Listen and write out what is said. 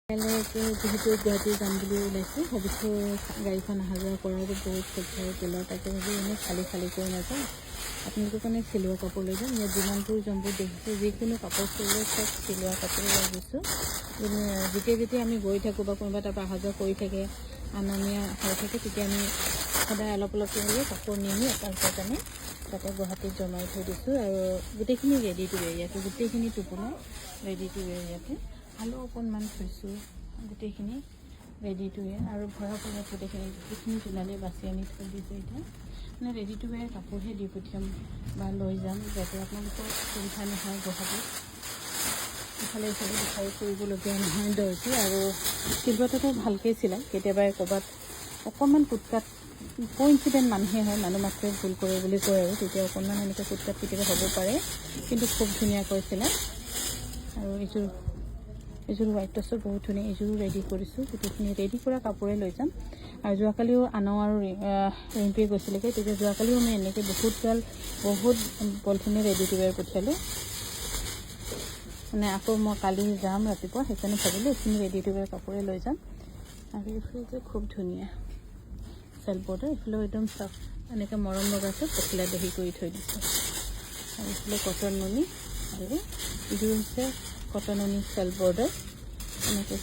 যেহেতু গুৱাহাটী যাম বুলি ওলাইছোঁ, ভাবিছোঁ গাড়ীখন অহা যোৱা কৰাটো বহুত খৰচ পেলাই, তাকে ভাবি এনেই খালী কৰি নাযাওঁ। আপোনালোকৰ কাৰণে চিলোৱা কাপোৰ লৈ যাম। ইয়াত যিমানবোৰ জম্বুত দেখিছোঁ, যিকোনো কাপোৰ চিলোৱা চব চিলোৱা কাপোৰে লৈ গৈছোঁ। যেতিয়া আমি গৈ থাকোঁ বা কোনোবা তাৰপৰা অহা যোৱা কৰি থাকে, অনা নিয়া হৈ থাকে, তেতিয়া আমি সদায় অলপ হ'লেও কাপোৰ নি আপোনালোকৰ কাৰণে তাতে গুৱাহাটীত জমাই থৈ দিছোঁ। আৰু গোটেইখিনি ৰেডি টু ৱেৰ ইয়াতে, গোটেইখিনি টোপোলা ৰেডি টু ৱেৰ ইয়াতে। আলু অকণমান থৈছোঁ, গোটেইখিনি ৰেডি টু ৱেৰ। আৰু ভৰাব গোটেইখিনি তোলালে বাছি আনি থৈ দিছোঁ। এতিয়া মানে ৰেডি টু ৱেৰ কাপোৰহে দি পঠিয়াম বা লৈ যাম, যাতে আপোনালোকৰ সুবিধা নহয় গুৱাহাটীত ইফালে বিচাৰি ফুৰিবলগীয়া নহয় দৰ্জি। আৰু চিলোৱাটোতো ভালকৈ চিলাই, কেতিয়াবা ক'ৰবাত অকণমান কুটকাট কোইনচিডেণ্ট মানুহে হয়, মানুহ মাত্ৰই ভুল কৰে বুলি কয়, আৰু তেতিয়া অকণমান এনেকৈ কুটকাট কেতিয়াবা হ'ব পাৰে, কিন্তু খুব ধুনীয়াকৈ চিলাই। আৰু এইযোৰ হোৱাইট টচটো বহুত ধুনীয়া, এইযোৰো ৰেডি কৰিছোঁ। গোটেইখিনি ৰেডি কৰা কাপোৰে লৈ যাম। আৰু যোৱাকালিও আনো আৰু ৰিম্পীয়ে গৈছিলেগৈ, তেতিয়া যোৱাকালিও মই এনেকৈ বহুত পলিথিনে ৰেডি টু ৱেৰ পঠিয়ালোঁ। মানে আকৌ মই কালি যাম ৰাতিপুৱা, সেইকাৰণে ভাবিলোঁ এইখিনি ৰেডি টু ৱেৰ কাপোৰে লৈ যাম। আৰু এইফালে যে খুব ধুনীয়া চেল বৰ্ডাৰ, এইফালেও একদম চাফ এনেকৈ মৰম লগাইছোঁ, পখিলা দহি কৰি থৈ দিছোঁ। আৰু এইফালে কটন নুনি, আৰু এইযোৰ হৈছে কটন নুনি চেল বৰ্ডাৰ এনেকৈ